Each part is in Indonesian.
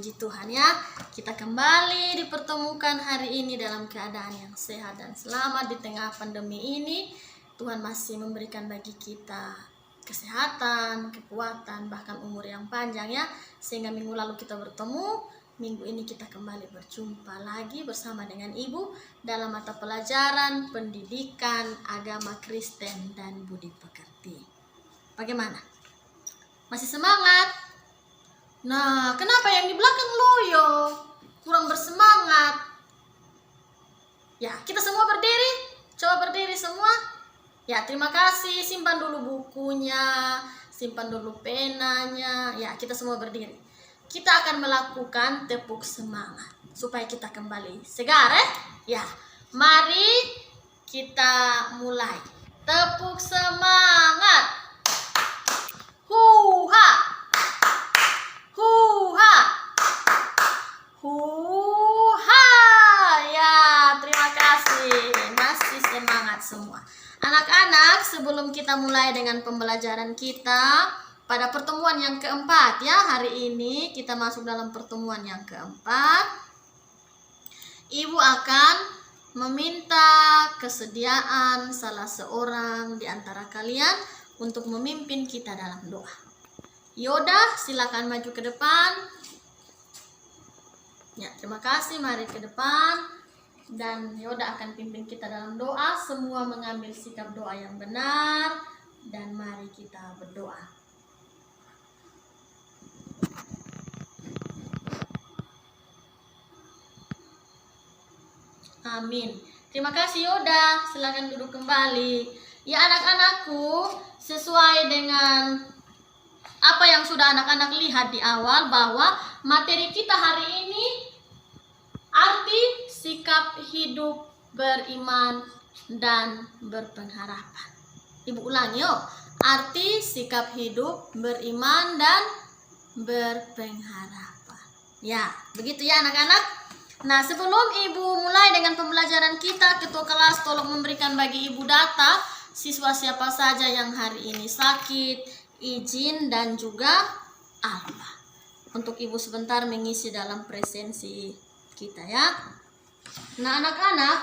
Puji Tuhan ya, kita kembali dipertemukan hari ini dalam keadaan yang sehat dan selamat di tengah pandemi ini. Tuhan masih memberikan bagi kita kesehatan, kekuatan, bahkan umur yang panjang ya. Sehingga minggu lalu kita bertemu, minggu ini kita kembali berjumpa lagi bersama dengan Ibu dalam mata pelajaran pendidikan agama Kristen dan budi pekerti. Bagaimana? Masih semangat? Nah, kenapa yang di belakang loyo? Kurang bersemangat. Ya, kita semua berdiri. Coba berdiri semua. Ya, terima kasih. Simpan dulu bukunya, simpan dulu penanya. Ya, kita semua berdiri. Kita akan melakukan tepuk semangat supaya kita kembali segar, Ya, mari kita mulai. Tepuk semangat. Huha. Huha. Huha. Ya, terima kasih. Masih semangat semua. Anak-anak, sebelum kita mulai dengan pembelajaran kita pada pertemuan yang keempat ya, hari ini kita masuk dalam pertemuan yang keempat. Ibu akan meminta kesediaan salah seorang di antara kalian untuk memimpin kita dalam doa. Yoda, silakan maju ke depan. Ya, terima kasih. Mari ke depan. Dan Yoda akan pimpin kita dalam doa. Semua mengambil sikap doa yang benar. Dan mari kita berdoa. Amin. Terima kasih Yoda. Silakan duduk kembali. Ya anak-anakku, sesuai dengan apa yang sudah anak-anak lihat di awal, bahwa materi kita hari ini arti sikap hidup beriman dan berpengharapan. Ibu ulangi yuk. Arti sikap hidup beriman dan berpengharapan. Ya, begitu ya anak-anak. Nah, sebelum Ibu mulai dengan pembelajaran kita, ketua kelas tolong memberikan bagi Ibu data siswa siapa saja yang hari ini sakit, izin, dan juga alfa. Untuk Ibu sebentar mengisi dalam presensi kita ya. Nah anak-anak,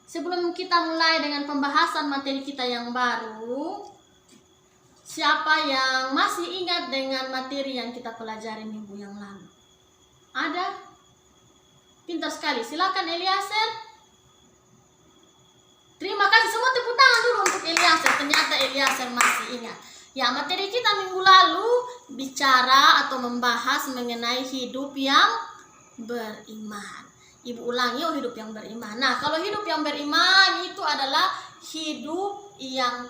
sebelum kita mulai dengan pembahasan materi kita yang baru, siapa yang masih ingat dengan materi yang kita pelajari minggu yang lalu? Ada? Pintar sekali, silakan Eliaser. Terima kasih, semua tepuk tangan dulu untuk Eliaser. Ternyata Eliaser masih ingat. Ya, materi kita minggu lalu bicara atau membahas mengenai hidup yang beriman. Ibu ulangi, hidup yang beriman. Nah, kalau hidup yang beriman itu adalah hidup yang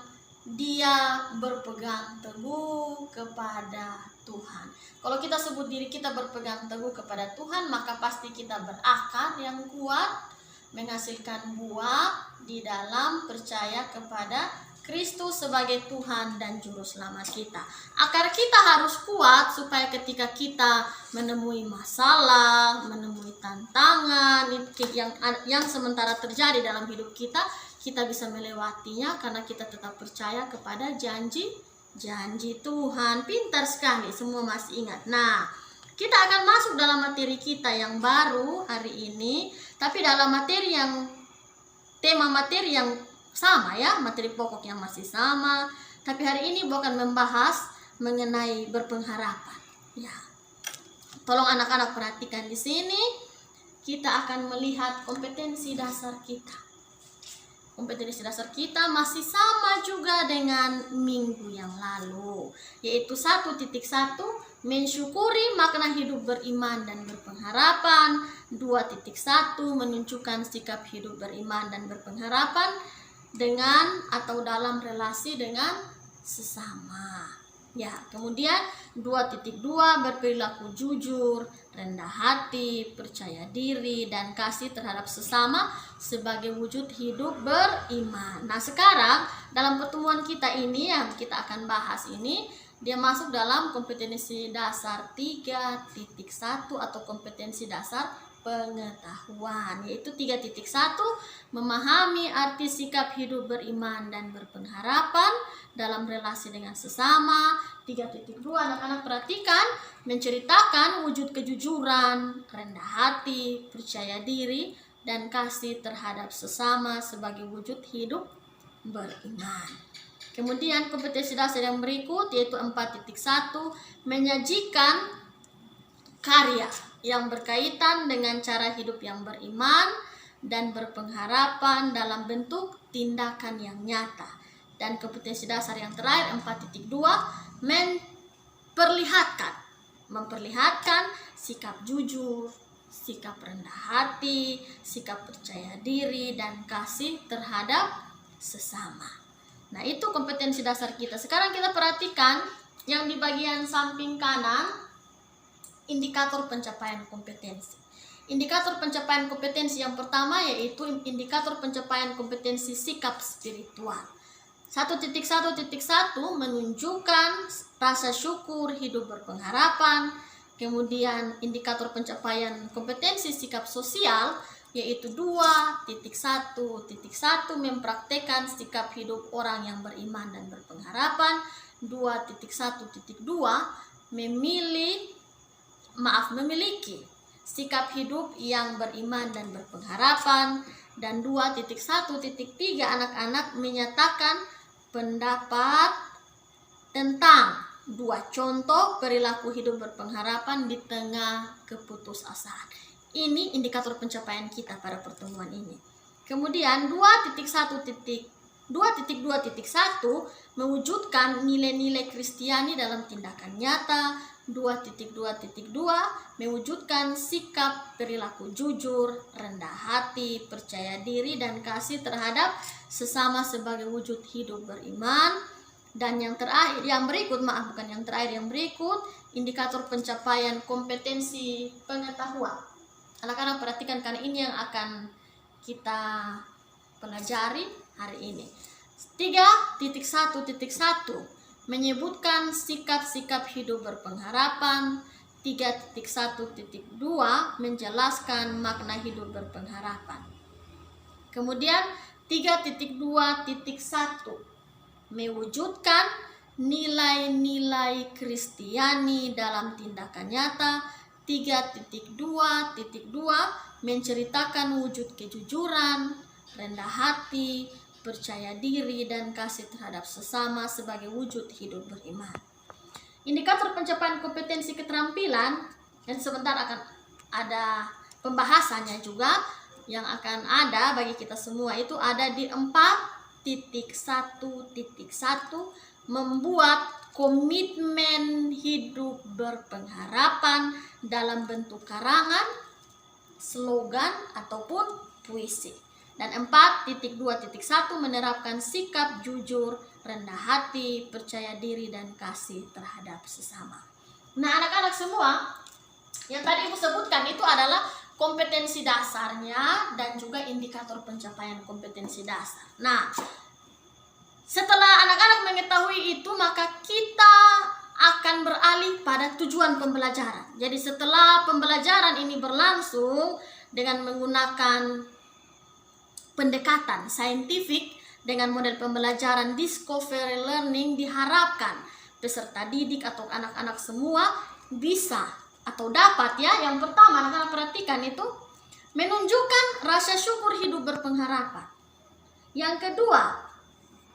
dia berpegang teguh kepada Tuhan. Kalau kita sebut diri kita berpegang teguh kepada Tuhan, maka pasti kita berakar yang kuat, menghasilkan buah di dalam percaya kepada Kristus sebagai Tuhan dan Juru Selamat kita. Akar kita harus kuat supaya ketika kita menemui masalah, menemui tantangan yang sementara terjadi dalam hidup kita, kita bisa melewatinya karena kita tetap percaya kepada janji Tuhan. Pintar sekali, semua masih ingat. Nah, kita akan masuk dalam materi kita yang baru hari ini, tapi dalam tema materi yang sama ya, materi pokok yang masih sama, tapi hari ini bukan membahas mengenai berpengharapan. Ya, tolong anak-anak perhatikan di sini. Kita akan melihat kompetensi dasar kita. Kompetensi dasar kita masih sama juga dengan minggu yang lalu, yaitu 1.1 mensyukuri makna hidup beriman dan berpengharapan. 2.1 menunjukkan sikap hidup beriman dan berpengharapan dengan atau dalam relasi dengan sesama. Ya, kemudian 2.2 berperilaku jujur, rendah hati, percaya diri, dan kasih terhadap sesama sebagai wujud hidup beriman. Nah, sekarang dalam pertemuan kita ini yang kita akan bahas ini, dia masuk dalam kompetensi dasar 3.1 atau kompetensi dasar pengetahuan, yaitu 3.1 memahami arti sikap hidup beriman dan berpengharapan dalam relasi dengan sesama. 3.2 anak-anak perhatikan, menceritakan wujud kejujuran, rendah hati, percaya diri, dan kasih terhadap sesama sebagai wujud hidup beriman. Kemudian kompetensi dasar yang berikut yaitu 4.1 menyajikan karya yang berkaitan dengan cara hidup yang beriman dan berpengharapan dalam bentuk tindakan yang nyata. Dan kompetensi dasar yang terakhir 4.2 memperlihatkan sikap jujur, sikap rendah hati, sikap percaya diri, dan kasih terhadap sesama. Nah, itu kompetensi dasar kita. Sekarang kita perhatikan yang di bagian samping kanan, indikator pencapaian kompetensi. Indikator pencapaian kompetensi yang pertama yaitu indikator pencapaian kompetensi sikap spiritual. 1.1.1 menunjukkan rasa syukur, hidup berpengharapan. Kemudian indikator pencapaian kompetensi sikap sosial yaitu 2.1.1 mempraktekkan sikap hidup orang yang beriman dan berpengharapan. 2.1.2 memiliki sikap hidup yang beriman dan berpengharapan. Dan 2.1.3 anak-anak menyatakan pendapat tentang 2 contoh perilaku hidup berpengharapan di tengah keputusasaan. Ini indikator pencapaian kita pada pertemuan ini. Kemudian 2.2.1 mewujudkan nilai-nilai Kristiani dalam tindakan nyata. 2.2.2 mewujudkan sikap perilaku jujur, rendah hati, percaya diri, dan kasih terhadap sesama sebagai wujud hidup beriman. Dan yang berikut, indikator pencapaian kompetensi pengetahuan. Anak-anak perhatikan, karena ini yang akan kita pelajari hari ini. 3.1.1 menyebutkan sikap-sikap hidup berpengharapan. 3.1.2 menjelaskan makna hidup berpengharapan. Kemudian 3.2.1 mewujudkan nilai-nilai Kristiani dalam tindakan nyata. 3.2.2 menceritakan wujud kejujuran, rendah hati, percaya diri, dan kasih terhadap sesama sebagai wujud hidup beriman. Indikator pencapaian kompetensi keterampilan, dan sebentar akan ada pembahasannya juga yang akan ada bagi kita semua, itu ada di 4.1.1 membuat komitmen hidup berpengharapan dalam bentuk karangan, slogan, ataupun puisi. Dan 4.2.1 menerapkan sikap jujur, rendah hati, percaya diri, dan kasih terhadap sesama. Nah, anak-anak semua, yang tadi Ibu sebutkan itu adalah kompetensi dasarnya dan juga indikator pencapaian kompetensi dasar. Nah, setelah anak-anak mengetahui itu, maka kita akan beralih pada tujuan pembelajaran. Jadi setelah pembelajaran ini berlangsung dengan menggunakan pendekatan saintifik dengan model pembelajaran discovery learning, diharapkan peserta didik atau anak-anak semua bisa atau dapat yang pertama anak-anak perhatikan itu menunjukkan rasa syukur hidup berpengharapan. Yang kedua,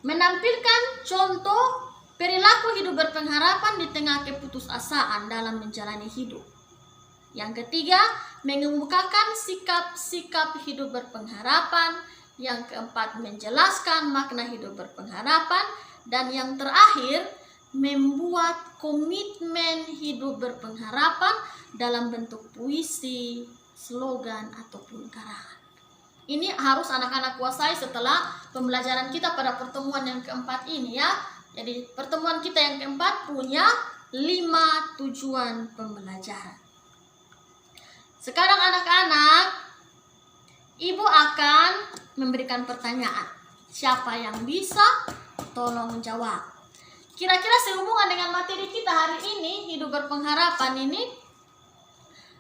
menampilkan contoh perilaku hidup berpengharapan di tengah keputusasaan dalam menjalani hidup. Yang ketiga, mengemukakan sikap-sikap hidup berpengharapan. Yang keempat, menjelaskan makna hidup berpengharapan. Dan yang terakhir, membuat komitmen hidup berpengharapan dalam bentuk puisi, slogan, ataupun karangan. Ini harus anak-anak kuasai setelah pembelajaran kita pada pertemuan yang keempat ini ya. Jadi pertemuan kita yang keempat punya 5 tujuan pembelajaran. Sekarang anak-anak, Ibu akan memberikan pertanyaan. Siapa yang bisa? Tolong jawab. Kira-kira sehubungan dengan materi kita hari ini, hidup berpengharapan ini,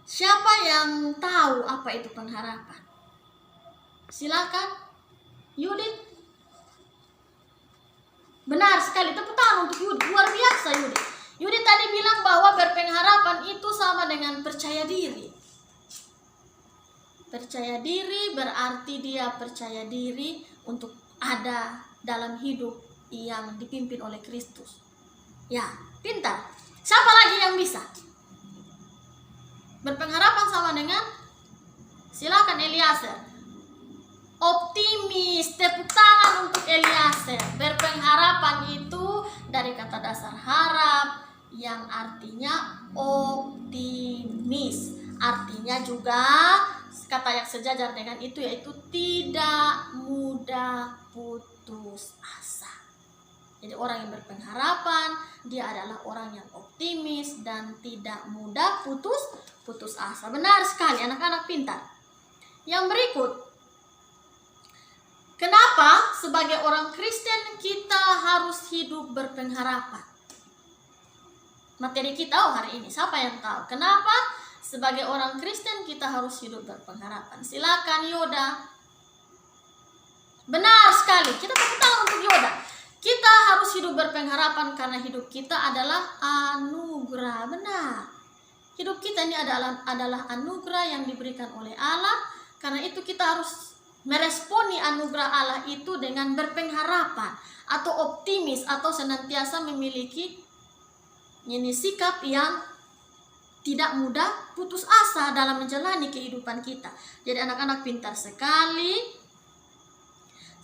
Siapa yang tahu apa itu pengharapan? Silakan, Yudit. Benar sekali, tepuk tangan untuk Yudit. Luar biasa Yudit. Yudit tadi bilang bahwa berpengharapan itu sama dengan percaya diri. Percaya diri berarti dia percaya diri untuk ada dalam hidup yang dipimpin oleh Kristus. Ya, pintar. Siapa lagi yang bisa? Berpengharapan sama dengan, silakan Eliezer. Optimis, tepuk tangan untuk Eliezer. Berpengharapan itu dari kata dasar harap yang artinya optimis. Artinya juga kata yang sejajar dengan itu, yaitu tidak mudah putus asa. Jadi orang yang berpengharapan, dia adalah orang yang optimis dan tidak mudah putus asa. Benar sekali, anak-anak pintar. Yang berikut, kenapa sebagai orang Kristen kita harus hidup berpengharapan? Materi kita hari ini, siapa yang tahu? Kenapa sebagai orang Kristen kita harus hidup berpengharapan? Silakan Yoda. Benar sekali, kita tepuk tangan untuk Yoda. Kita harus hidup berpengharapan karena hidup kita adalah anugerah. Benar. Hidup kita ini adalah anugerah yang diberikan oleh Allah. Karena itu kita harus meresponi anugerah Allah itu dengan berpengharapan atau optimis atau senantiasa memiliki sikap yang tidak mudah putus asa dalam menjalani kehidupan kita. Jadi anak-anak pintar sekali.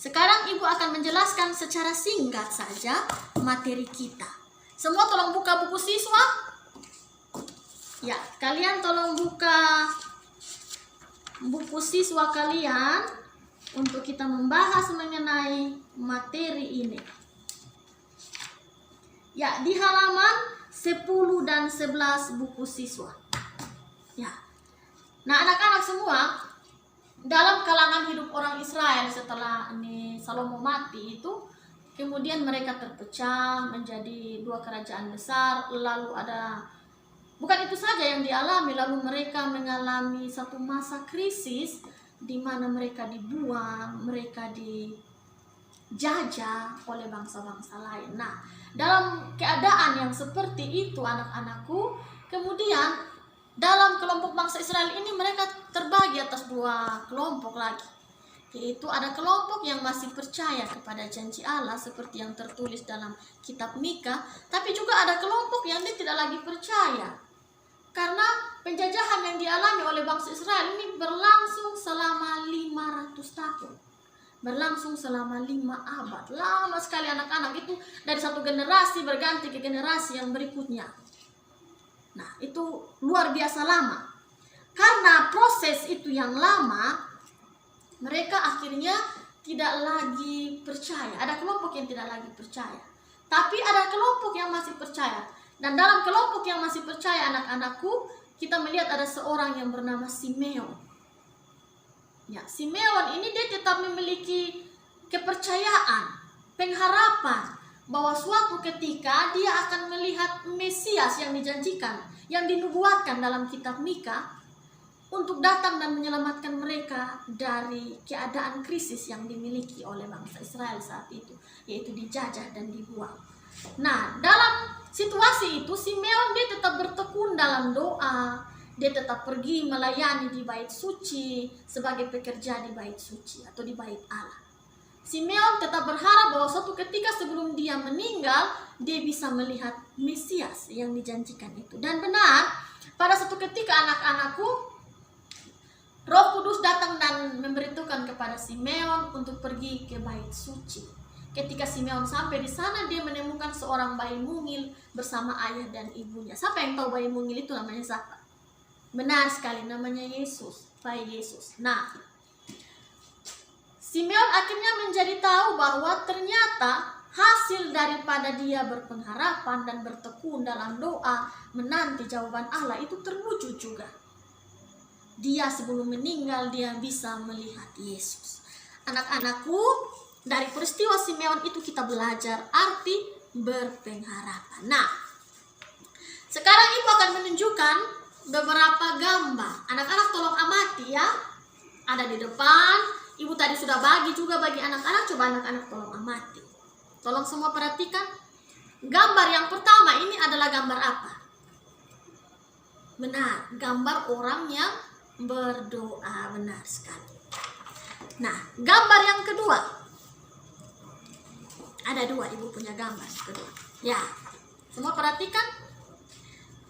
Sekarang Ibu akan menjelaskan secara singkat saja materi kita. Semua tolong buka buku siswa. Ya, kalian tolong buka buku siswa kalian untuk kita membahas mengenai materi ini. Ya, di halaman 10 dan 11 buku siswa. Ya. Nah, anak-anak semua, dalam kalangan hidup orang Israel setelah Salomo mati itu, kemudian mereka terpecah menjadi 2 kerajaan besar. Lalu bukan itu saja yang dialami, lalu mereka mengalami satu masa krisis di mana mereka dibuang, mereka dijajah oleh bangsa-bangsa lain. Nah, dalam keadaan yang seperti itu anak-anakku, kemudian dalam kelompok bangsa Israel ini mereka terbagi atas 2 kelompok lagi. Yaitu ada kelompok yang masih percaya kepada janji Allah seperti yang tertulis dalam kitab Mika, tapi juga ada kelompok yang tidak lagi percaya. Karena penjajahan yang dialami oleh bangsa Israel ini berlangsung selama 500 tahun. Berlangsung selama 5 abad. Lama sekali anak-anak itu, dari satu generasi berganti ke generasi yang berikutnya. Nah, itu luar biasa lama. Karena proses itu yang lama, mereka akhirnya tidak lagi percaya. Ada kelompok yang tidak lagi percaya. Tapi ada kelompok yang masih percaya. Dan dalam kelompok yang masih percaya anak-anakku, kita melihat ada seorang yang bernama Simeon. Ya, Simeon ini dia tetap memiliki kepercayaan, pengharapan bahwa suatu ketika dia akan melihat Mesias yang dijanjikan, yang dinubuatkan dalam kitab Mika untuk datang dan menyelamatkan mereka dari keadaan krisis yang dimiliki oleh bangsa Israel saat itu, yaitu dijajah dan dibuang. Nah, dalam situasi itu Simeon dia tetap bertekun dalam doa. Dia tetap pergi melayani di bait suci sebagai pekerja di bait suci atau di bait Allah. Simeon tetap berharap bahwa suatu ketika sebelum dia meninggal, dia bisa melihat Mesias yang dijanjikan itu. Dan benar, pada suatu ketika anak-anakku, Roh Kudus datang dan memberitahukan kepada Simeon untuk pergi ke bait suci. Ketika Simeon sampai di sana, dia menemukan seorang bayi mungil bersama ayah dan ibunya. Siapa yang tahu bayi mungil itu namanya siapa? Benar sekali, namanya Yesus, bayi Yesus. Nah, Simeon akhirnya menjadi tahu bahwa ternyata hasil daripada dia berpengharapan dan bertekun dalam doa menanti jawaban Allah itu terwujud juga. Dia sebelum meninggal dia bisa melihat Yesus. Anak-anakku, dari peristiwa Simeon itu kita belajar arti berpengharapan. Nah, sekarang Ibu akan menunjukkan beberapa gambar. Anak-anak tolong amati ya. Ada di depan. Ibu tadi sudah bagi juga bagi anak-anak. Coba anak-anak tolong amati. Tolong semua perhatikan. Gambar yang pertama ini adalah gambar apa? Benar, gambar orang yang berdoa. Benar sekali. Nah, gambar yang kedua. Ada dua, ibu punya gambar kedua. Ya, semua perhatikan.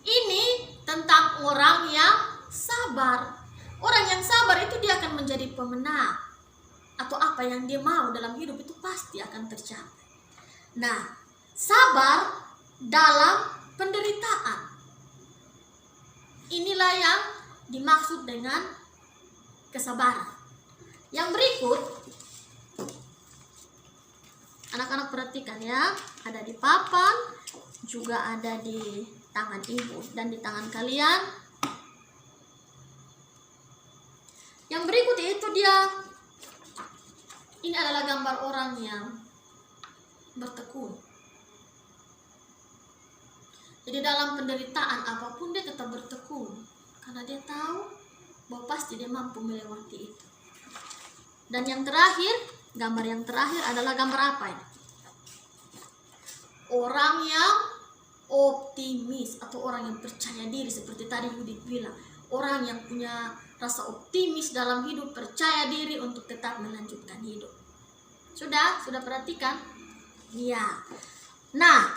Ini tentang orang yang sabar. Orang yang sabar itu dia akan menjadi pemenang. Atau apa yang dia mau dalam hidup itu pasti akan tercapai. Nah, sabar dalam penderitaan. Inilah yang dimaksud dengan kesabaran. Yang berikut, anak-anak perhatikan ya. Ada di papan, juga ada di tangan ibu dan di tangan kalian. Yang berikut itu dia. Ini adalah gambar orang yang bertekun. Jadi dalam penderitaan apapun dia tetap bertekun. Karena dia tahu bahwa pasti dia mampu melewati itu. Dan yang terakhir, gambar yang terakhir adalah gambar apa ini? Orang yang optimis atau orang yang percaya diri seperti tadi Yudit bilang. Orang yang punya rasa optimis dalam hidup, percaya diri untuk tetap melanjutkan hidup. Sudah perhatikan? Ya. Nah,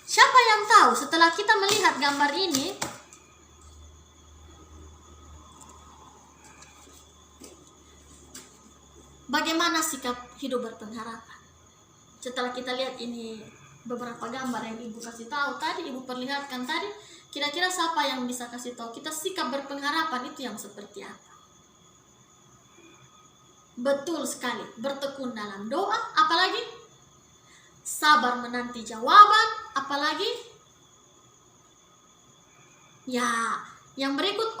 siapa yang tahu setelah kita melihat gambar ini, bagaimana sikap hidup berpengharapan? Setelah kita lihat ini beberapa gambar yang ibu kasih tahu tadi, ibu perlihatkan tadi, kira-kira siapa yang bisa kasih tahu kita sikap berpengharapan itu yang seperti apa? Betul sekali, bertekun dalam doa, apalagi sabar menanti jawaban, apalagi ya, yang berikut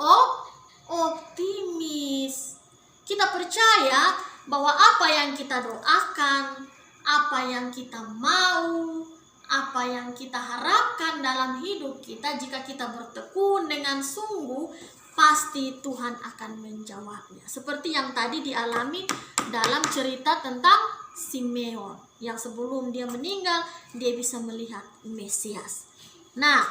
optimis. Kita percaya bahwa apa yang kita doakan, apa yang kita mau, apa yang kita harapkan dalam hidup kita, jika kita bertekun dengan sungguh, pasti Tuhan akan menjawabnya. Seperti yang tadi dialami dalam cerita tentang Simeon, yang sebelum dia meninggal, dia bisa melihat Mesias. Nah,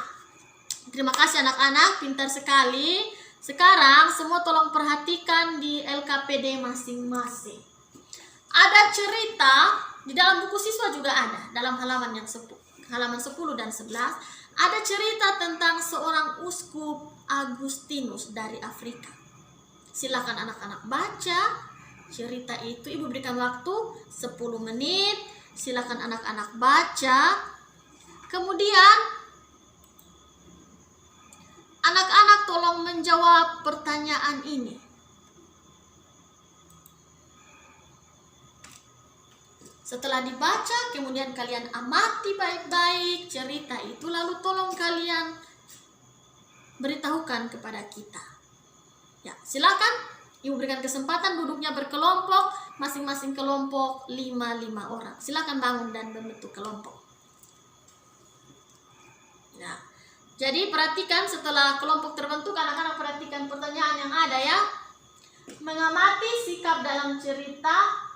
terima kasih anak-anak, pintar sekali. Sekarang semua tolong perhatikan di LKPD masing-masing. Ada cerita di dalam buku siswa juga ada, dalam halaman 10 dan 11, ada cerita tentang seorang uskup Agustinus dari Afrika. Silakan anak-anak baca cerita itu. Ibu berikan waktu 10 menit. Silakan anak-anak baca. Kemudian anak-anak tolong menjawab pertanyaan ini. Setelah dibaca, kemudian kalian amati baik-baik cerita itu, lalu tolong kalian beritahukan kepada kita. Ya, silakan. Ibu berikan kesempatan duduknya berkelompok, masing-masing kelompok 5 orang. Silakan bangun dan membentuk kelompok. Nah, jadi perhatikan setelah kelompok terbentuk, anak-anak perhatikan pertanyaan yang ada ya. Mengamati sikap dalam cerita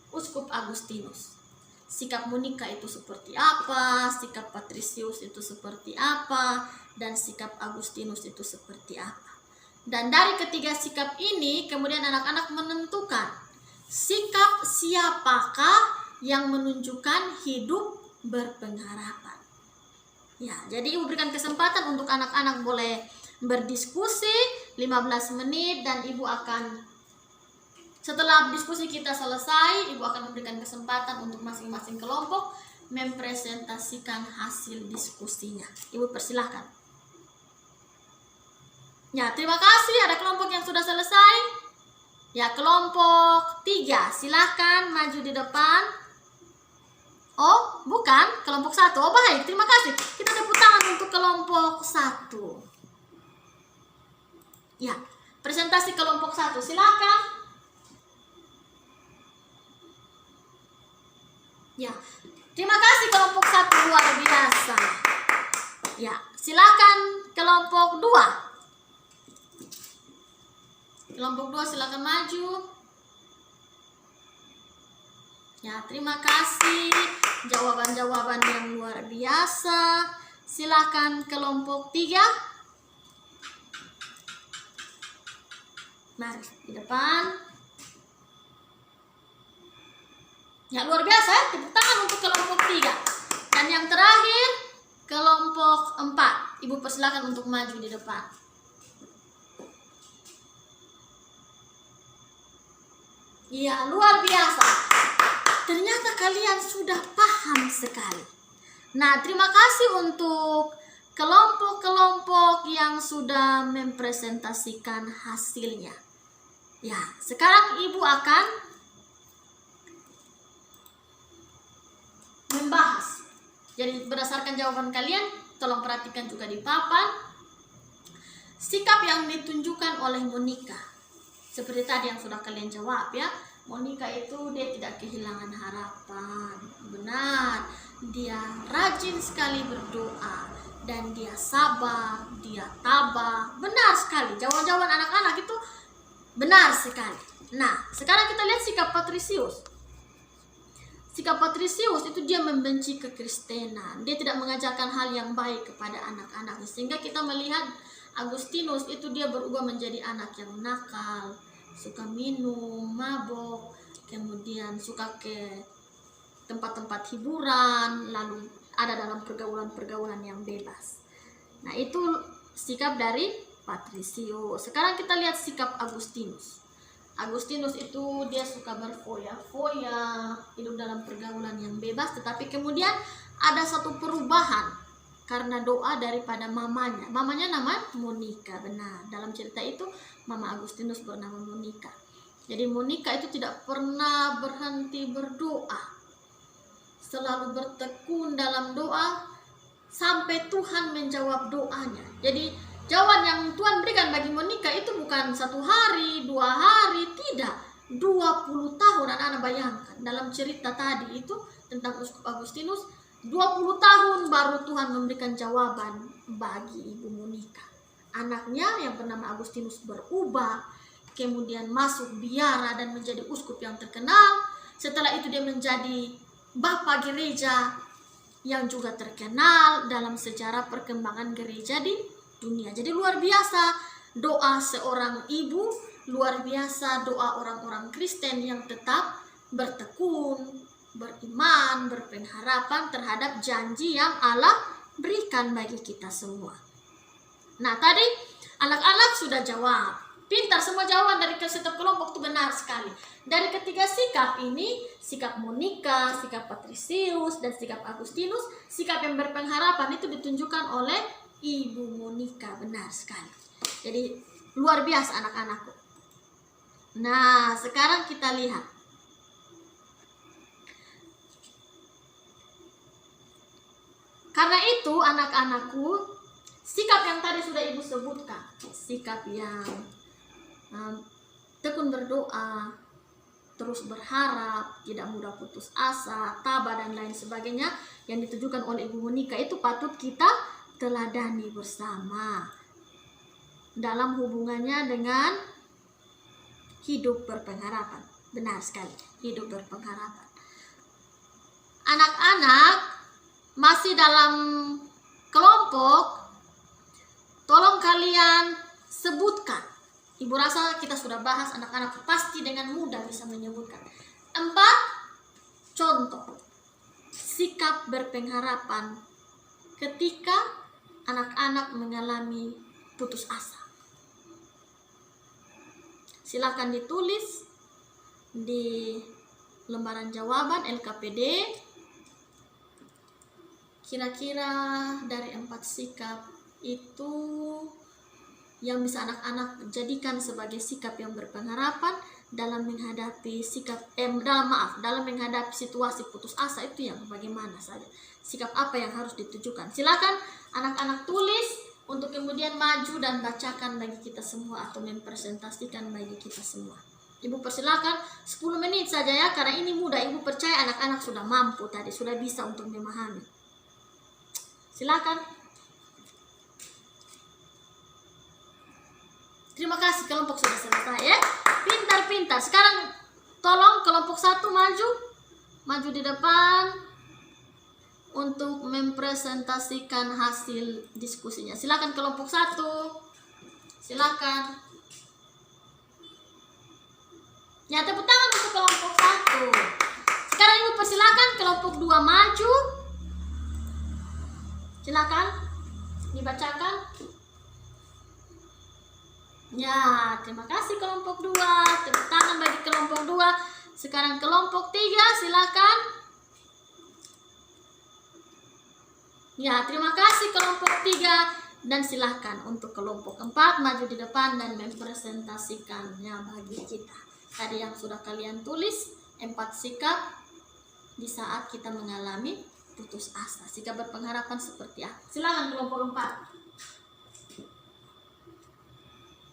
Uskup Agustinus. Sikap Monica itu seperti apa, sikap Patricius itu seperti apa, dan sikap Agustinus itu seperti apa. Dan dari ketiga sikap ini, kemudian anak-anak menentukan sikap siapakah yang menunjukkan hidup berpengharapan. Ya, jadi ibu berikan kesempatan untuk anak-anak boleh berdiskusi 15 menit dan ibu akan, setelah diskusi kita selesai, ibu akan memberikan kesempatan untuk masing-masing kelompok mempresentasikan hasil diskusinya. Ibu persilahkan. Ya, terima kasih. Ada kelompok yang sudah selesai. Ya, kelompok 3. Silahkan maju di depan. Oh, bukan. Kelompok 1. Oh, baik. Terima kasih. Kita tepuk tangan untuk kelompok 1. Ya, presentasi kelompok 1. Silahkan. Ya, terima kasih kelompok 1, luar biasa. Ya, silakan kelompok 2. Kelompok 2 silakan maju. Ya, terima kasih. Jawaban-jawaban yang luar biasa. Silakan kelompok 3. Mari di depan. Ya, luar biasa ya. Tepuk tangan untuk kelompok 3. Dan yang terakhir kelompok 4. Ibu persilakan untuk maju di depan. Ya, luar biasa. Ternyata kalian sudah paham sekali. Nah, terima kasih untuk kelompok-kelompok yang sudah mempresentasikan hasilnya. Ya, sekarang Ibu akan membahas. Jadi berdasarkan jawaban kalian, tolong perhatikan juga di papan. Sikap yang ditunjukkan oleh Monica. Seperti tadi yang sudah kalian jawab ya. Monica itu dia tidak kehilangan harapan. Benar. Dia rajin sekali berdoa. Dan dia sabar, dia tabah. Benar sekali. Jawaban-jawaban anak-anak itu benar sekali. Nah, sekarang kita lihat sikap Patrisius. Sikap Patrisius itu dia membenci kekristenan. Dia tidak mengajarkan hal yang baik kepada anak-anak. Sehingga kita melihat Agustinus itu dia berubah menjadi anak yang nakal, suka minum, mabok, kemudian suka ke tempat-tempat hiburan, lalu ada dalam pergaulan-pergaulan yang bebas. Nah, itu sikap dari Patrisius. Sekarang kita lihat sikap Agustinus. Agustinus itu dia suka berfoya-foya, hidup dalam pergaulan yang bebas, tetapi kemudian ada satu perubahan karena doa daripada mamanya. Mamanya nama Monica, benar. Dalam cerita itu Mama Agustinus bernama Monica. Jadi Monica itu tidak pernah berhenti berdoa. Selalu bertekun dalam doa sampai Tuhan menjawab doanya. Jadi jawaban yang Tuhan berikan bagi Monica itu bukan 1 hari, 2 hari, tidak. 20 tahun anak-anak bayangkan. Dalam cerita tadi itu tentang Uskup Agustinus, 20 tahun baru Tuhan memberikan jawaban bagi Ibu Monica. Anaknya yang bernama Agustinus berubah, kemudian masuk biara dan menjadi uskup yang terkenal. Setelah itu dia menjadi bapak gereja yang juga terkenal dalam sejarah perkembangan gereja di dunia. Jadi luar biasa doa seorang ibu, luar biasa doa orang-orang Kristen yang tetap bertekun, beriman, berpengharapan terhadap janji yang Allah berikan bagi kita semua. Nah, tadi anak-anak sudah jawab. Pintar, semua jawaban dari setiap kelompok itu benar sekali. Dari ketiga sikap ini, sikap Monica, sikap Patrisius, dan sikap Agustinus, sikap yang berpengharapan itu ditunjukkan oleh Ibu Monica, benar sekali. Jadi luar biasa anak-anakku. Nah, sekarang kita lihat. Karena itu anak-anakku, sikap yang tadi sudah Ibu sebutkan, sikap yang tekun berdoa, terus berharap, tidak mudah putus asa, tabah dan lain sebagainya yang ditujukan oleh Ibu Monica itu patut kita teladani bersama dalam hubungannya dengan hidup berpengharapan. Benar sekali, hidup berpengharapan. Anak-anak masih dalam kelompok, tolong kalian sebutkan. Ibu rasa kita sudah bahas, anak-anak pasti dengan mudah bisa menyebutkan 4 contoh sikap berpengharapan ketika anak-anak mengalami putus asa. Silakan ditulis di lembaran jawaban LKPD. Kira-kira dari 4 sikap itu yang bisa anak-anak jadikan sebagai sikap yang berpengharapan dalam menghadapi dalam menghadapi situasi putus asa itu yang bagaimana saja. Sikap apa yang harus ditujukan? Silakan anak-anak tulis untuk kemudian maju dan bacakan bagi kita semua atau mempresentasikan bagi kita semua. Ibu persilakan 10 menit saja ya, karena ini mudah. Ibu percaya anak-anak sudah mampu tadi, sudah bisa untuk memahami. Silakan. Terima kasih, kelompok sudah selesai ya. Pintar-pintar. Sekarang tolong kelompok 1 maju di depan untuk mempresentasikan hasil diskusinya. Silakan kelompok 1. Silakan. Ya, tepuk tangan untuk kelompok 1. Sekarang Ibu persilakan kelompok 2 maju. Silakan dibacakan. Ya, terima kasih kelompok 2. Tepuk tangan bagi kelompok 2. Sekarang kelompok 3, silakan. Ya, terima kasih kelompok 3. Dan silakan untuk kelompok 4 maju di depan dan mempresentasikannya bagi kita. Tadi yang sudah kalian tulis, 4 sikap di saat kita mengalami putus asa. Sikap berpengharapan seperti apa? Silakan kelompok 4.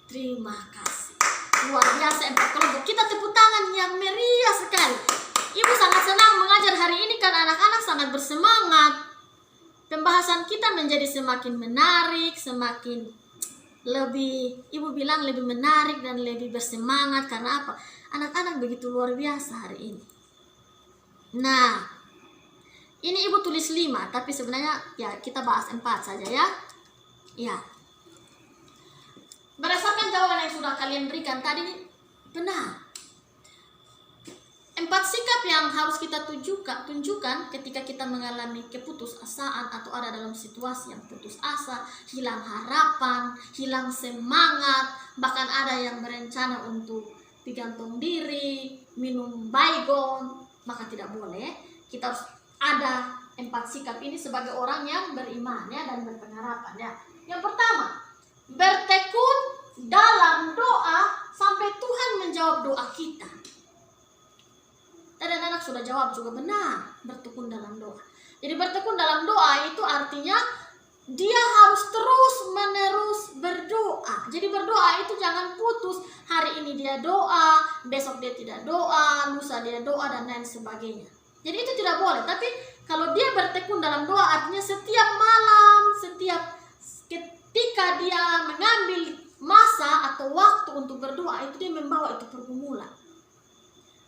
Terima kasih. Luar biasa 4 kelompok. Kita tepuk tangan yang meriah sekali. Ibu sangat senang mengajar hari ini karena anak-anak sangat bersemangat. Pembahasan kita menjadi semakin menarik, semakin lebih, Ibu bilang lebih menarik dan lebih bersemangat. Karena apa? Anak-anak begitu luar biasa hari ini. Nah, ini Ibu tulis 5, tapi sebenarnya ya kita bahas 4 saja ya. Ya. Berdasarkan jawaban yang sudah kalian berikan tadi, benar. 4 sikap yang harus kita tunjukkan ketika kita mengalami keputusasaan atau ada dalam situasi yang putus asa, hilang harapan, hilang semangat, bahkan ada yang berencana untuk digantung diri, minum baygon, maka tidak boleh. Kita harus ada 4 sikap ini sebagai orang yang beriman ya, dan berpengharapan ya. Yang pertama, bertekun dalam doa sampai Tuhan menjawab doa kita. Dan anak sudah jawab juga benar, bertekun dalam doa. Jadi bertekun dalam doa itu artinya dia harus terus-menerus berdoa. Jadi berdoa itu jangan putus. Hari ini dia doa, besok dia tidak doa, lusa dia doa, dan lain sebagainya. Jadi itu tidak boleh. Tapi kalau dia bertekun dalam doa artinya setiap malam, setiap ketika dia mengambil masa atau waktu untuk berdoa, itu dia membawa itu pergumulan.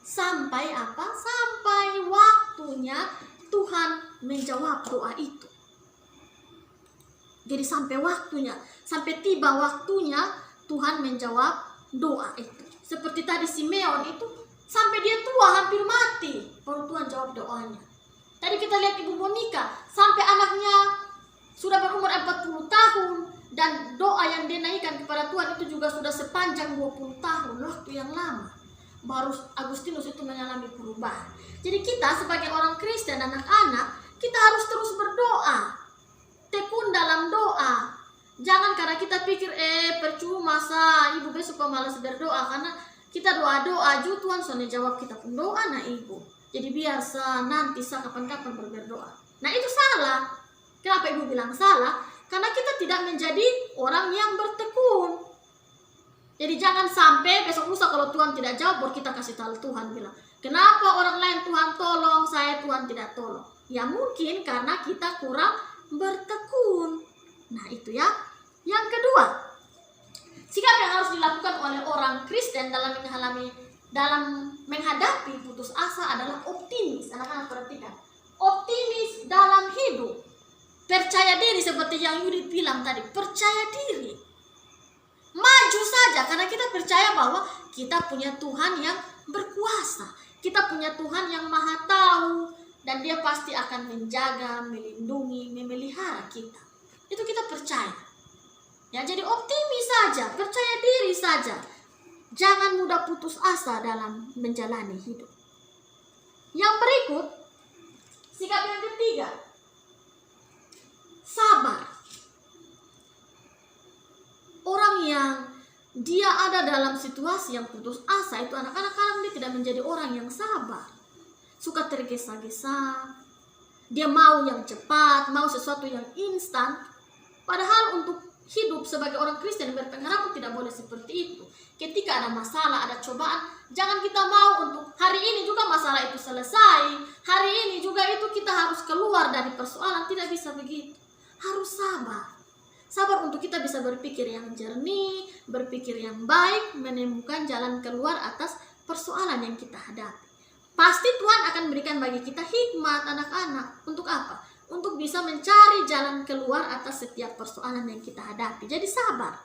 Sampai apa? Sampai waktunya Tuhan menjawab doa itu. Jadi sampai waktunya, sampai tiba waktunya Tuhan menjawab doa itu. Seperti tadi Simeon itu, sampai dia tua hampir mati, baru Tuhan jawab doanya. Tadi kita lihat Ibu Monica, sampai anaknya sudah berumur 40 tahun, dan doa yang dia naikkan kepada Tuhan itu juga sudah sepanjang 20 tahun, waktu yang lama. Baru Agustinus itu mengalami perubahan. Jadi kita sebagai orang Kristen, anak-anak, kita harus terus berdoa. Tekun dalam doa. Jangan karena kita pikir, percuma Ibu besok kok malas berdoa. Karena kita doa-doa, Tuhan sudah jawab kita pun doa nah Ibu. Jadi biar nanti kapan-kapan berdoa. Nah itu salah. Kenapa Ibu bilang salah? Karena kita tidak menjadi orang yang bertekun. Jadi jangan sampai besok lusa kalau Tuhan tidak jawab, baru kita kasih tahu Tuhan bilang, kenapa orang lain Tuhan tolong, saya Tuhan tidak tolong. Ya mungkin karena kita kurang bertekun. Nah itu ya. Yang kedua, sikap yang harus dilakukan oleh orang Kristen dalam menghadapi putus asa adalah optimis. Anak-anak perhatikan, optimis dalam hidup. Percaya diri seperti yang Yudit bilang tadi, percaya diri. Maju saja karena kita percaya bahwa kita punya Tuhan yang berkuasa. Kita punya Tuhan yang maha tahu, dan dia pasti akan menjaga, melindungi, memelihara kita. Itu kita percaya. Ya, jadi optimis saja, percaya diri saja. Jangan mudah putus asa dalam menjalani hidup. Yang berikut, sikap yang ketiga, sabar. Orang yang dia ada dalam situasi yang putus asa itu anak-anak kadang dia tidak menjadi orang yang sabar. Suka tergesa-gesa. Dia mau yang cepat, mau sesuatu yang instan. Padahal untuk hidup sebagai orang Kristen berpengharapan tidak boleh seperti itu. Ketika ada masalah, ada cobaan, jangan kita mau untuk hari ini juga masalah itu selesai. Hari ini juga itu kita harus keluar dari persoalan. Tidak bisa begitu. Harus sabar. Sabar untuk kita bisa berpikir yang jernih, berpikir yang baik, menemukan jalan keluar atas persoalan yang kita hadapi. Pasti Tuhan akan berikan bagi kita hikmat anak-anak. Untuk apa? Untuk bisa mencari jalan keluar atas setiap persoalan yang kita hadapi. Jadi sabar.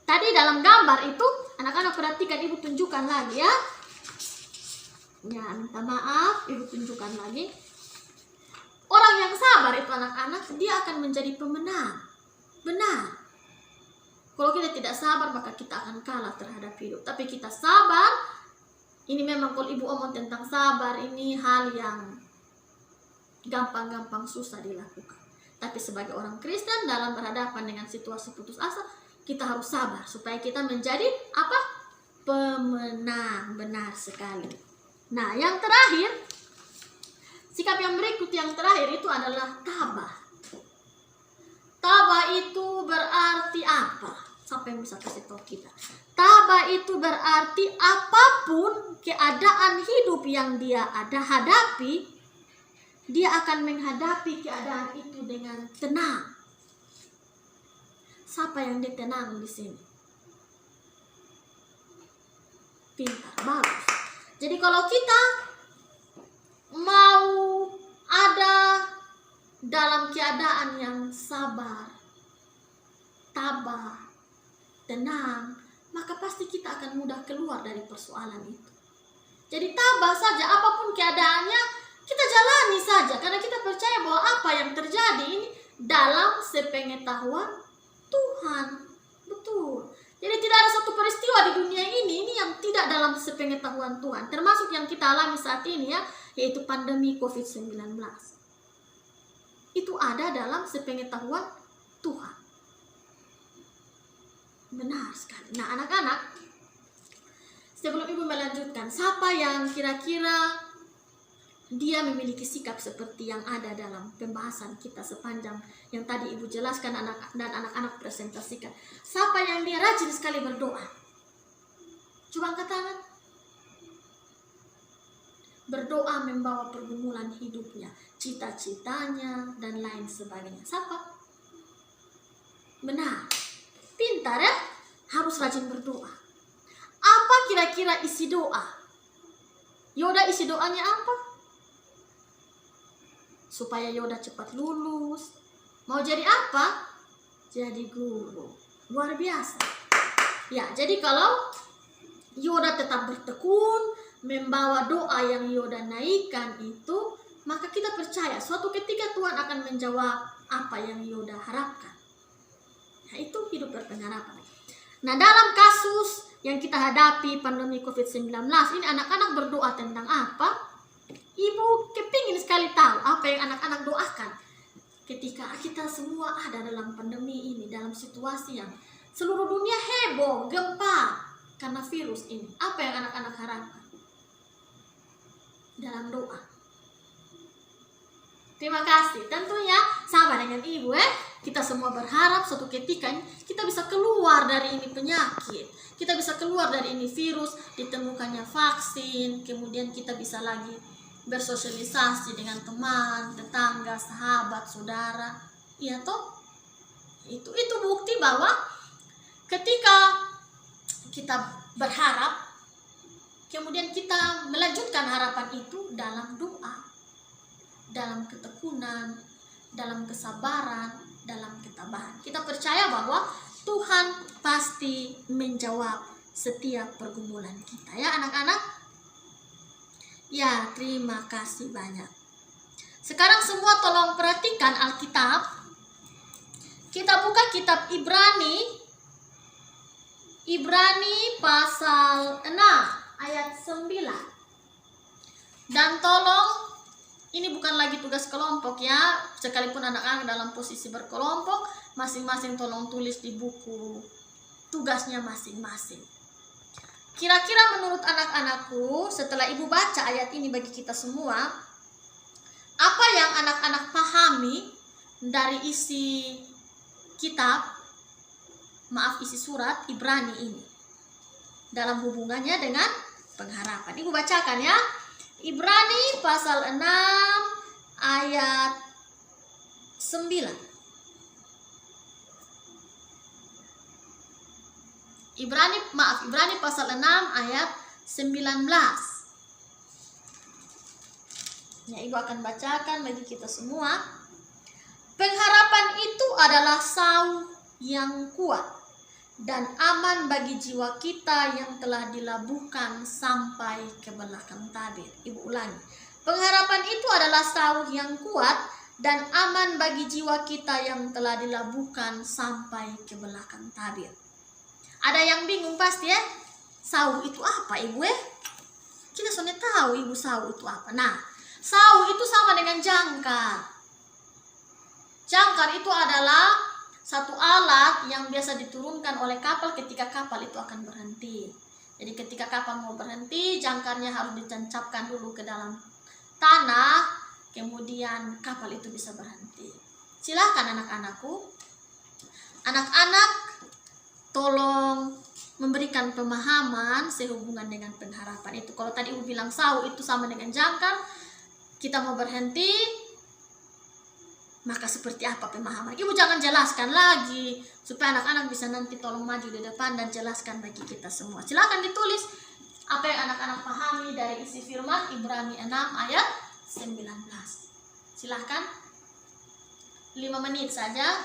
Tadi dalam gambar itu, anak-anak perhatikan, Ibu tunjukkan lagi ya. Ya, minta maaf, Ibu tunjukkan lagi. Orang yang sabar itu anak-anak, dia akan menjadi pemenang. Benar. Kalau kita tidak sabar, maka kita akan kalah terhadap hidup. Tapi kita sabar, ini memang kalau Ibu omong tentang sabar, ini hal yang gampang-gampang susah dilakukan. Tapi sebagai orang Kristen dalam berhadapan dengan situasi putus asa, kita harus sabar supaya kita menjadi apa? Pemenang. Benar sekali. Nah, yang terakhir, sikap yang berikut yang terakhir itu adalah tabah. Tabah itu berarti apa? Siapa yang bisa kasih tahu kita? Tabah itu berarti apapun keadaan hidup yang dia hadapi, dia akan menghadapi keadaan itu dengan tenang. Siapa yang dia tenang di sini? Pintar, bagus. Jadi kalau kita mau ada dalam keadaan yang sabar, tabah, tenang, maka pasti kita akan mudah keluar dari persoalan itu. Jadi tabah saja, apapun keadaannya, kita jalani saja. Karena kita percaya bahwa apa yang terjadi ini dalam sepengetahuan Tuhan. Betul. Jadi tidak ada satu peristiwa di dunia ini yang tidak dalam sepengetahuan Tuhan. Termasuk yang kita alami saat ini ya, yaitu pandemi COVID-19. Itu ada dalam sepengetahuan Tuhan. Benar sekali. Nah, anak-anak, sebelum Ibu melanjutkan, siapa yang kira-kira dia memiliki sikap seperti yang ada dalam pembahasan kita sepanjang yang tadi Ibu jelaskan dan anak-anak presentasikan. Siapa yang dia rajin sekali berdoa? Coba angkat tangan. Berdoa membawa pergumulan hidupnya, cita-citanya, dan lain sebagainya. Siapa? Benar. Pintar ya? Harus rajin berdoa. Apa kira-kira isi doa? Yoda isi doanya apa? Supaya Yoda cepat lulus. Mau jadi apa? Jadi guru. Luar biasa. Ya, jadi kalau Yoda tetap bertekun, membawa doa yang Yoda naikkan itu, maka kita percaya suatu ketika Tuhan akan menjawab apa yang Yoda harapkan. Nah, itu hidup berpengharapan. Nah, dalam kasus yang kita hadapi pandemi COVID-19 ini, anak-anak berdoa tentang apa? Ibu kepingin sekali tahu apa yang anak-anak doakan ketika kita semua ada dalam pandemi ini, dalam situasi yang seluruh dunia heboh, gempa karena virus ini. Apa yang anak-anak harapkan dalam doa? Terima kasih. Tentunya sama dengan Ibu kita semua berharap suatu ketika kita bisa keluar dari ini penyakit. Kita bisa keluar dari ini virus, ditemukannya vaksin, kemudian kita bisa lagi bersosialisasi dengan teman, tetangga, sahabat, saudara. Iya toh? Itu bukti bahwa ketika kita berharap, kemudian kita melanjutkan harapan itu dalam doa, dalam ketekunan, dalam kesabaran, dalam ketabahan. Kita percaya bahwa Tuhan pasti menjawab setiap pergumulan kita. Ya anak-anak? Ya, terima kasih banyak. Sekarang semua tolong perhatikan Alkitab. Kita buka kitab Ibrani. Ibrani pasal 6 ayat 9. Dan tolong, ini bukan lagi tugas kelompok ya. Sekalipun anak-anak dalam posisi berkelompok, masing-masing tolong tulis di buku tugasnya masing-masing. Kira-kira menurut anak-anakku, setelah Ibu baca ayat ini bagi kita semua, apa yang anak-anak pahami dari isi kitab, isi surat Ibrani ini, dalam hubungannya dengan pengharapan? Ibu bacakan ya. Ibrani pasal 6 ayat 9. Ibrani pasal 6 ayat 19. Ya, Ibu akan bacakan bagi kita semua. Pengharapan itu adalah sauh yang kuat dan aman bagi jiwa kita yang telah dilabuhkan sampai ke belakang tabir. Ibu ulangi. Pengharapan itu adalah sauh yang kuat dan aman bagi jiwa kita yang telah dilabuhkan sampai ke belakang tabir. Ada yang bingung pasti ya? Sauh itu apa, Ibu? Kita sudah tahu Ibu sauh itu apa. Nah, sauh itu sama dengan jangkar. Jangkar itu adalah satu alat yang biasa diturunkan oleh kapal ketika kapal itu akan berhenti. Jadi ketika kapal mau berhenti, jangkarnya harus ditancapkan dulu ke dalam tanah, kemudian kapal itu bisa berhenti. Silakan anak-anakku. Anak-anak, tolong memberikan pemahaman sehubungan dengan pengharapan itu. Kalau tadi Ibu bilang sauh itu sama dengan jangkar, kita mau berhenti, maka seperti apa pemahaman? Ibu jangan jelaskan lagi, supaya anak-anak bisa nanti tolong maju di depan dan jelaskan bagi kita semua. Silakan ditulis apa yang anak-anak pahami dari isi firman Ibrani 6 ayat 19. Silakan 5 menit saja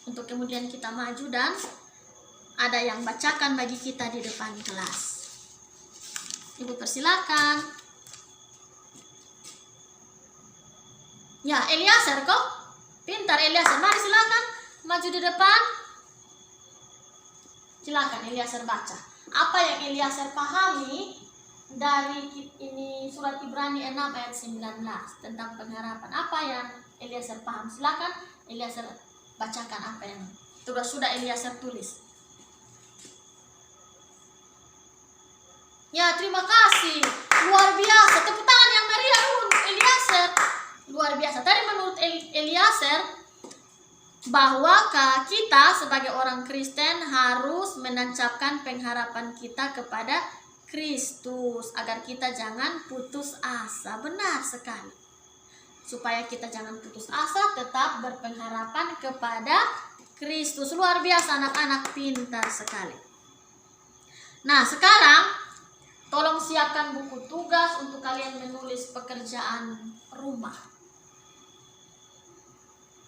untuk kemudian kita maju dan ada yang bacakan bagi kita di depan kelas. Ibu persilakan. Ya, Eliaser kok? Pintar Eliaser, mari silakan maju di depan. Silakan Eliaser baca. Apa yang Eliaser pahami dari ini surat Ibrani 6 ayat 19 tentang pengharapan? Apa yang Eliaser paham? Silakan Eliaser bacakan apa yang sudah Eliaser tulis. Ya, terima kasih. Luar biasa. Tepuk tangan yang meriah untuk Eliaser. Luar biasa. Tadi menurut Eliaser bahwa kita sebagai orang Kristen harus menancapkan pengharapan kita kepada Kristus agar kita jangan putus asa. Benar sekali. Supaya kita jangan putus asa, tetap berpengharapan kepada Kristus. Luar biasa, anak-anak pintar sekali. Nah, sekarang tolong siapkan buku tugas untuk kalian menulis pekerjaan rumah.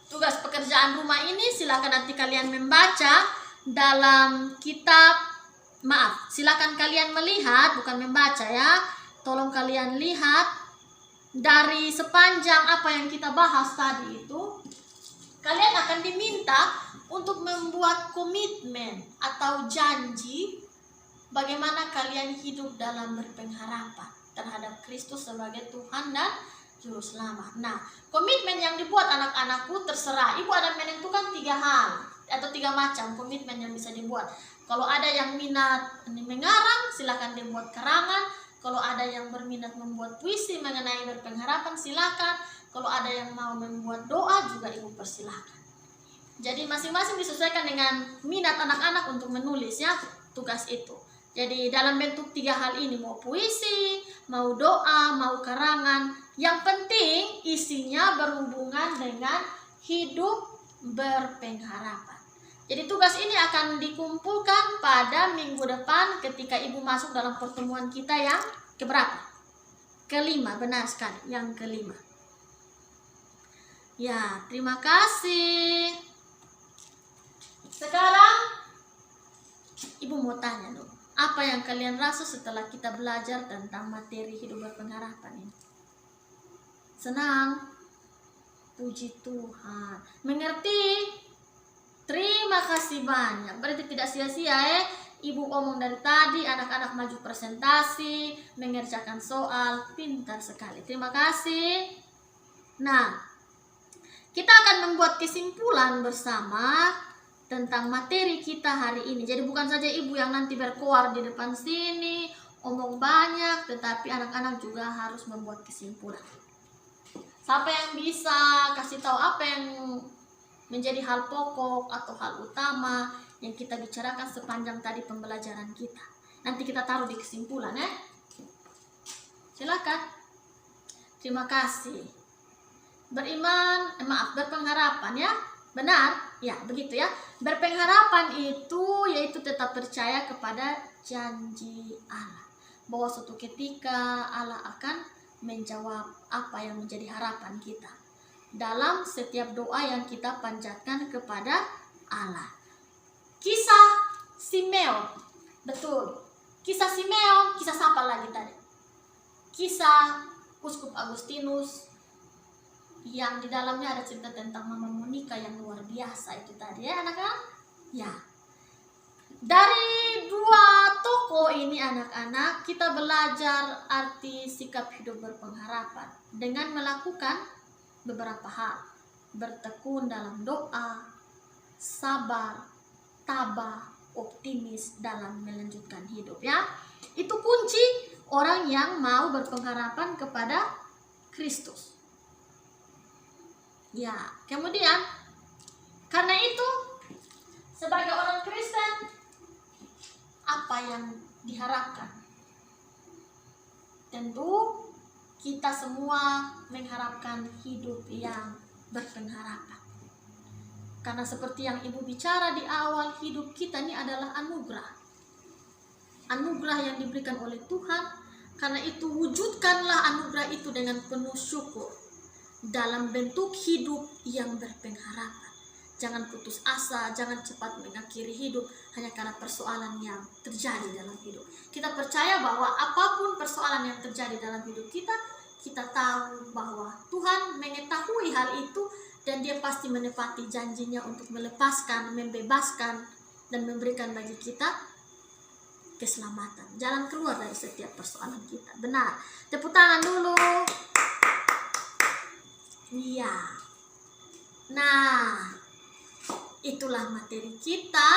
Tugas pekerjaan rumah ini silakan nanti kalian membaca dalam kitab. Silakan kalian melihat, bukan membaca ya. Tolong kalian lihat dari sepanjang apa yang kita bahas tadi itu. Kalian akan diminta untuk membuat komitmen atau janji bagaimana kalian hidup dalam berpengharapan terhadap Kristus sebagai Tuhan dan Juru Selamat. Nah, komitmen yang dibuat anak-anakku terserah. Ibu ada menentukan 3 hal atau 3 macam komitmen yang bisa dibuat. Kalau ada yang minat mengarang, silakan dibuat karangan. Kalau ada yang berminat membuat puisi mengenai berpengharapan, silakan. Kalau ada yang mau membuat doa, juga Ibu persilakan. Jadi masing-masing disesuaikan dengan minat anak-anak untuk menulis ya tugas itu. Jadi dalam bentuk 3 hal ini, mau puisi, mau doa, mau karangan, yang penting isinya berhubungan dengan hidup berpengharapan. Jadi tugas ini akan dikumpulkan pada minggu depan ketika Ibu masuk dalam pertemuan kita yang keberapa? Kelima, benar sekali, yang kelima. Ya, terima kasih. Sekarang Ibu mau tanya dulu. Apa yang kalian rasa setelah kita belajar tentang materi hidup berpengharapan ini? Senang? Puji Tuhan. Mengerti? Terima kasih banyak. Berarti tidak sia-sia Ibu omong dari tadi, anak-anak maju presentasi, mengerjakan soal, pintar sekali. Terima kasih. Nah, kita akan membuat kesimpulan bersama tentang materi kita hari ini. Jadi bukan saja Ibu yang nanti berkoar di depan sini, omong banyak, tetapi anak-anak juga harus membuat kesimpulan. Siapa yang bisa kasih tahu apa yang menjadi hal pokok atau hal utama yang kita bicarakan sepanjang tadi pembelajaran kita. Nanti kita taruh di kesimpulan ya. Silakan. Terima kasih. Berpengharapan ya. Benar? Ya, begitu ya. Berpengharapan itu yaitu tetap percaya kepada janji Allah, bahwa suatu ketika Allah akan menjawab apa yang menjadi harapan kita dalam setiap doa yang kita panjatkan kepada Allah. Kisah Simeon, betul. Kisah Simeon, kisah siapa lagi tadi? Kisah Uskup Agustinus, yang di dalamnya ada cerita tentang Mama Monica yang luar biasa itu tadi ya anak-anak. Ya, dari dua tokoh ini anak-anak kita belajar arti sikap hidup berpengharapan dengan melakukan beberapa hal: bertekun dalam doa, sabar, tabah, optimis dalam melanjutkan hidup ya. Itu kunci orang yang mau berpengharapan kepada Kristus. Ya, kemudian karena itu sebagai orang Kristen apa yang diharapkan? Tentu kita semua mengharapkan hidup yang berpengharapan. Karena seperti yang Ibu bicara di awal, hidup kita ini adalah anugerah. Anugerah yang diberikan oleh Tuhan. Karena itu wujudkanlah anugerah itu dengan penuh syukur dalam bentuk hidup yang berpengharapan. Jangan putus asa, jangan cepat mengakhiri hidup hanya karena persoalan yang terjadi dalam hidup. Kita percaya bahwa apapun persoalan yang terjadi dalam hidup kita, kita tahu bahwa Tuhan mengetahui hal itu dan Dia pasti menepati janjinya untuk melepaskan, membebaskan, dan memberikan bagi kita keselamatan, jalan keluar dari setiap persoalan kita. Benar. Tepuk tangan dulu. Iya. Nah, itulah materi kita.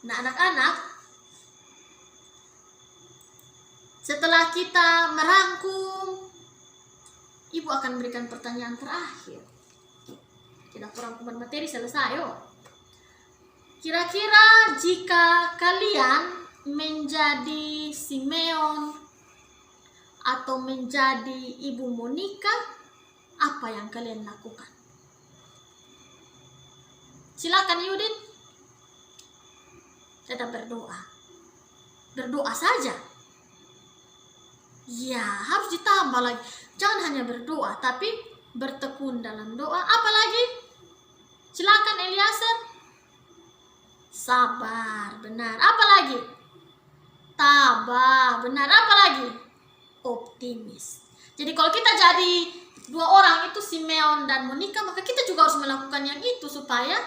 Nah, anak-anak, setelah kita merangkum, Ibu akan berikan pertanyaan terakhir. Kita rangkuman materi selesai, yuk. Kira-kira jika kalian menjadi Simeon atau menjadi Ibu Monica, apa yang kalian lakukan? Silakan Yudit. Tetap berdoa. Berdoa saja. Ya, harus ditambah lagi. Jangan hanya berdoa, tapi bertekun dalam doa. Apa lagi? Silakan Eliezer. Sabar, benar. Apa lagi? Tabah, benar. Apa lagi? Optimis. Jadi kalau kita jadi dua orang itu, Simeon dan Monica, maka kita juga harus melakukan yang itu supaya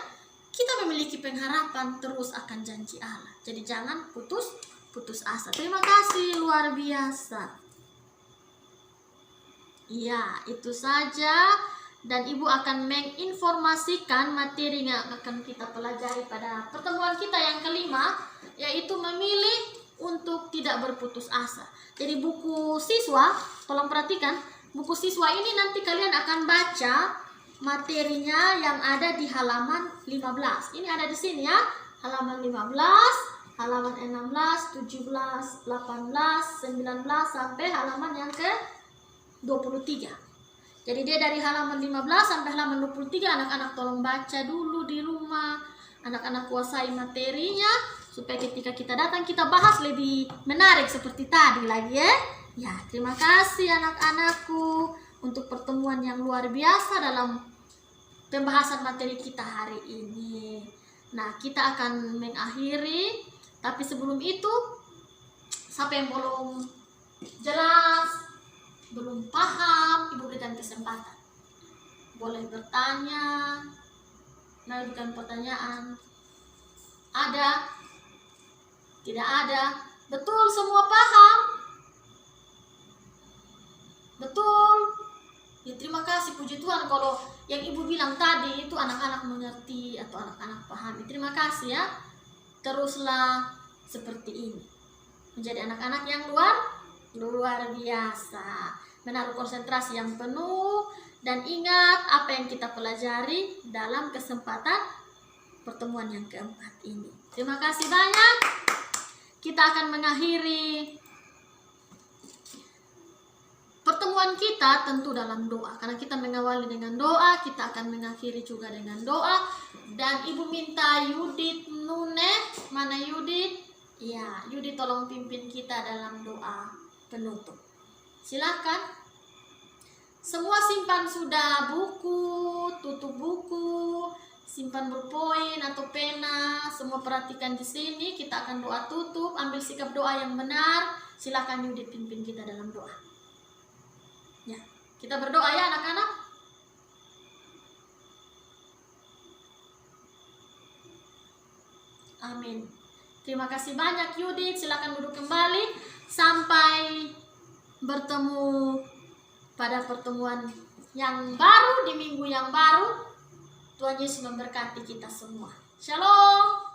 kita memiliki pengharapan terus akan janji Allah. Jadi jangan putus asa. Terima kasih, luar biasa. Ya, itu saja. Dan Ibu akan menginformasikan materi yang akan kita pelajari pada pertemuan kita yang kelima, yaitu memilih untuk tidak berputus asa. Jadi buku siswa, tolong perhatikan, buku siswa ini nanti kalian akan baca materinya yang ada di halaman 15. Ini ada di sini ya, halaman 15, halaman 16, 17, 18, 19 sampai halaman yang ke 23. Jadi dia dari halaman 15 sampai halaman 23, anak-anak tolong baca dulu di rumah. Anak-anak kuasai materinya supaya ketika kita datang kita bahas lebih menarik seperti tadi lagi ya. Ya, terima kasih anak-anakku untuk pertemuan yang luar biasa dalam pembahasan materi kita hari ini. Nah, kita akan mengakhiri, tapi sebelum itu siapa yang belum jelas, belum paham, Ibu berikan kesempatan. Boleh bertanya, mengajukan pertanyaan. Ada? Tidak ada? Betul, semua paham? Betul? Ya, terima kasih, puji Tuhan kalau yang Ibu bilang tadi itu anak-anak mengerti atau anak-anak paham. Terima kasih ya. Teruslah seperti ini. Menjadi anak-anak yang luar biasa. Menaruh konsentrasi yang penuh dan ingat apa yang kita pelajari dalam kesempatan pertemuan yang keempat ini. Terima kasih banyak. Kita akan mengakhiri pertemuan Tujuan kita tentu dalam doa, karena kita mengawali dengan doa, kita akan mengakhiri juga dengan doa. Dan Ibu minta Yudit Nune, mana Yudit? Ya, Yudit tolong pimpin kita dalam doa penutup. Silakan. Semua simpan sudah buku, tutup buku, simpan berpoin atau pena, semua perhatikan di sini. Kita akan doa tutup, ambil sikap doa yang benar. Silakan Yudit pimpin kita dalam doa. Ya, kita berdoa ya anak-anak. Amin. Terima kasih banyak Yudit. Silakan duduk kembali. Sampai bertemu pada pertemuan yang baru di minggu yang baru. Tuhan Yesus memberkati kita semua. Shalom.